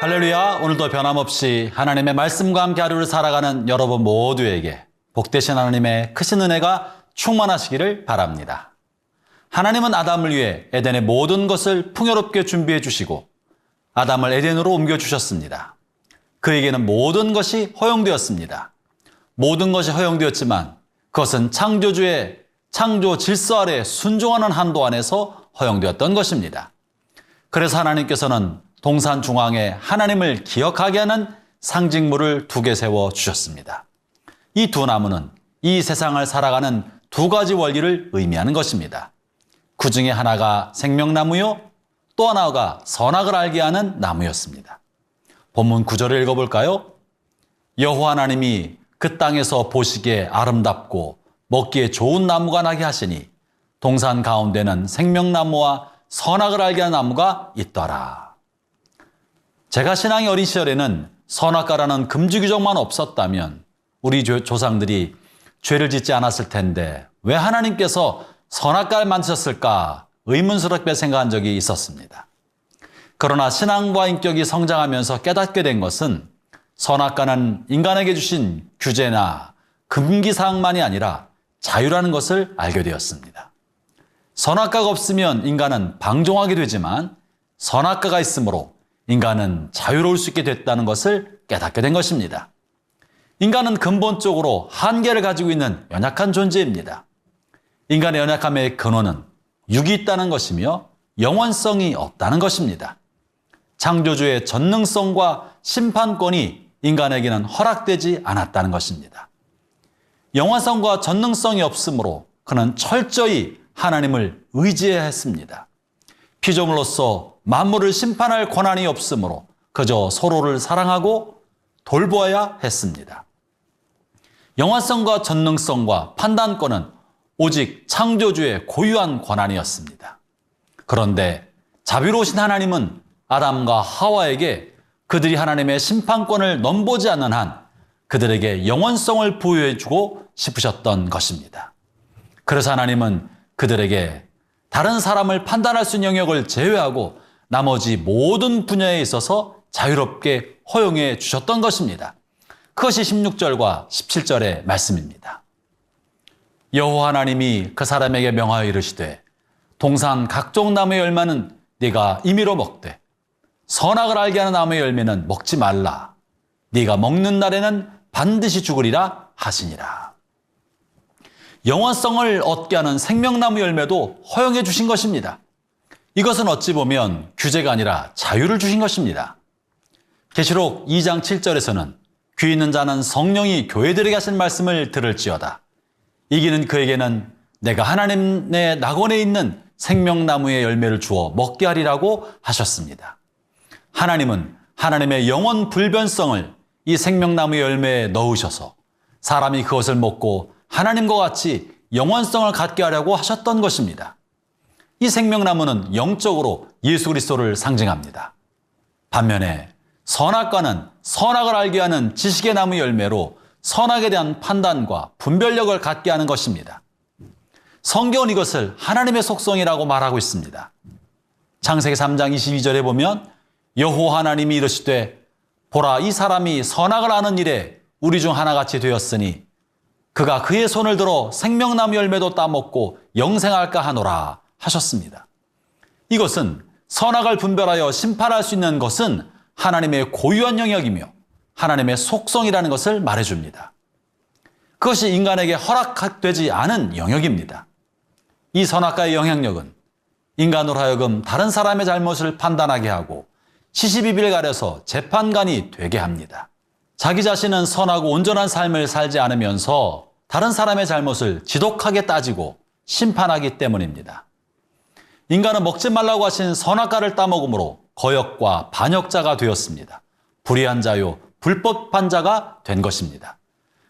할렐루야. 오늘도 변함없이 하나님의 말씀과 함께 하루를 살아가는 여러분 모두에게 복되신 하나님의 크신 은혜가 충만하시기를 바랍니다. 하나님은 아담을 위해 에덴의 모든 것을 풍요롭게 준비해 주시고 아담을 에덴으로 옮겨주셨습니다. 그에게는 모든 것이 허용되었습니다. 모든 것이 허용되었지만 그것은 창조주의 창조 질서 아래 순종하는 한도 안에서 허용되었던 것입니다. 그래서 하나님께서는 동산 중앙에 하나님을 기억하게 하는 상징물을 2개 세워 주셨습니다. 이 두 나무는 이 세상을 살아가는 2가지 원리를 의미하는 것입니다. 그 중에 하나가 생명나무요, 또 하나가 선악을 알게 하는 나무였습니다. 본문 9절을 읽어볼까요? 여호와 하나님이 그 땅에서 보시기에 아름답고 먹기에 좋은 나무가 나게 하시니 동산 가운데는 생명나무와 선악을 알게 하는 나무가 있더라. 제가 신앙이 어린 시절에는 선악과라는 금지 규정만 없었다면 우리 조상들이 죄를 짓지 않았을 텐데 왜 하나님께서 선악과를 만드셨을까 의문스럽게 생각한 적이 있었습니다. 그러나 신앙과 인격이 성장하면서 깨닫게 된 것은 선악과는 인간에게 주신 규제나 금기사항만이 아니라 자유라는 것을 알게 되었습니다. 선악과가 없으면 인간은 방종하게 되지만 선악과가 있으므로 인간은 자유로울 수 있게 됐다는 것을 깨닫게 된 것입니다. 인간은 근본적으로 한계를 가지고 있는 연약한 존재입니다. 인간의 연약함의 근원은 육이 있다는 것이며 영원성이 없다는 것입니다. 창조주의 전능성과 심판권이 인간에게는 허락되지 않았다는 것입니다. 영원성과 전능성이 없으므로 그는 철저히 하나님을 의지해야 했습니다. 피조물로서 만물을 심판할 권한이 없으므로 그저 서로를 사랑하고 돌보아야 했습니다. 영화성과 전능성과 판단권은 오직 창조주의 고유한 권한이었습니다. 그런데 자비로우신 하나님은 아담과 하와에게 그들이 하나님의 심판권을 넘보지 않는 한 그들에게 영원성을 부여해주고 싶으셨던 것입니다. 그래서 하나님은 그들에게 다른 사람을 판단할 수 있는 영역을 제외하고 나머지 모든 분야에 있어서 자유롭게 허용해 주셨던 것입니다. 그것이 16절과 17절의 말씀입니다. 여호와 하나님이 그 사람에게 명하여 이르시되 동산 각종 나무의 열매는 네가 임의로 먹되 선악을 알게 하는 나무의 열매는 먹지 말라. 네가 먹는 날에는 반드시 죽으리라 하시니라. 영원성을 얻게 하는 생명나무 열매도 허용해 주신 것입니다. 이것은 어찌 보면 규제가 아니라 자유를 주신 것입니다. 계시록 2장 7절에서는 귀 있는 자는 성령이 교회들에게 하신 말씀을 들을지어다. 이기는 그에게는 내가 하나님의 낙원에 있는 생명나무의 열매를 주어 먹게 하리라고 하셨습니다. 하나님은 하나님의 영원 불변성을 이 생명나무의 열매에 넣으셔서 사람이 그것을 먹고 하나님과 같이 영원성을 갖게 하려고 하셨던 것입니다. 이 생명나무는 영적으로 예수 그리스도를 상징합니다. 반면에 선악과는 선악을 알게 하는 지식의 나무 열매로 선악에 대한 판단과 분별력을 갖게 하는 것입니다. 성경은 이것을 하나님의 속성이라고 말하고 있습니다. 창세기 3장 22절에 보면 여호와 하나님이 이르시되 보라 이 사람이 선악을 아는 일에 우리 중 하나같이 되었으니 그가 그의 손을 들어 생명나무 열매도 따먹고 영생할까 하노라 하셨습니다. 이것은 선악을 분별하여 심판할 수 있는 것은 하나님의 고유한 영역이며 하나님의 속성이라는 것을 말해줍니다. 그것이 인간에게 허락되지 않은 영역입니다. 이 선악과의 영향력은 인간으로 하여금 다른 사람의 잘못을 판단하게 하고 시시비비를 가려서 재판관이 되게 합니다. 자기 자신은 선하고 온전한 삶을 살지 않으면서 다른 사람의 잘못을 지독하게 따지고 심판하기 때문입니다. 인간은 먹지 말라고 하신 선악과를 따먹음으로 거역과 반역자가 되었습니다. 불의한 자요, 불법한 자가 된 것입니다.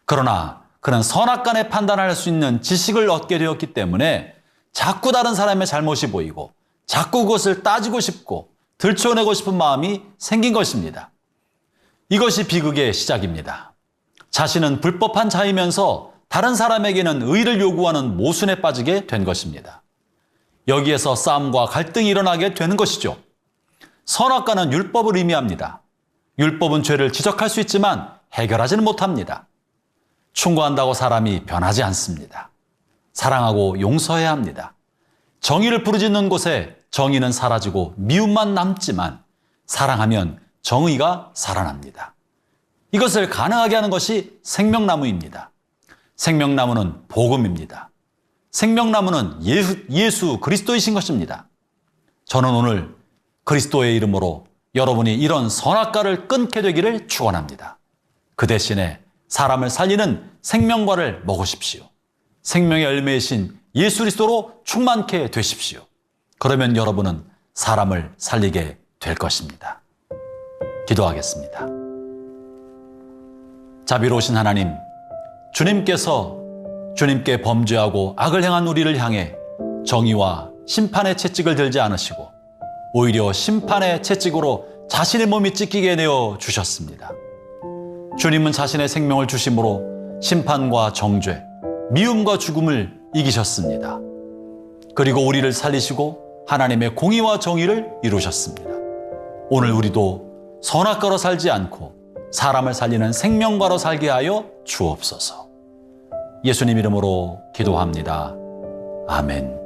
그러나 그는 선악간에 판단할 수 있는 지식을 얻게 되었기 때문에 자꾸 다른 사람의 잘못이 보이고 자꾸 그것을 따지고 싶고 들춰내고 싶은 마음이 생긴 것입니다. 이것이 비극의 시작입니다. 자신은 불법한 자이면서 다른 사람에게는 의를 요구하는 모순에 빠지게 된 것입니다. 여기에서 싸움과 갈등이 일어나게 되는 것이죠. 선악과는 율법을 의미합니다. 율법은 죄를 지적할 수 있지만 해결하지는 못합니다. 충고한다고 사람이 변하지 않습니다. 사랑하고 용서해야 합니다. 정의를 부르짖는 곳에 정의는 사라지고 미움만 남지만 사랑하면 정의가 살아납니다. 이것을 가능하게 하는 것이 생명나무입니다. 생명나무는 복음입니다. 생명나무는 예수 그리스도이신 것입니다. 저는 오늘 그리스도의 이름으로 여러분이 이런 선악과를 끊게 되기를 축원합니다. 그 대신에 사람을 살리는 생명과를 먹으십시오. 생명의 열매이신 예수 그리스도로 충만케 되십시오. 그러면 여러분은 사람을 살리게 될 것입니다. 기도하겠습니다. 자비로우신 하나님, 주님께 범죄하고 악을 행한 우리를 향해 정의와 심판의 채찍을 들지 않으시고 오히려 심판의 채찍으로 자신의 몸이 찢기게 내어 주셨습니다. 주님은 자신의 생명을 주심으로 심판과 정죄, 미움과 죽음을 이기셨습니다. 그리고 우리를 살리시고 하나님의 공의와 정의를 이루셨습니다. 오늘 우리도 선악과로 살지 않고 사람을 살리는 생명과로 살게 하여 주옵소서. 예수님 이름으로 기도합니다. 아멘.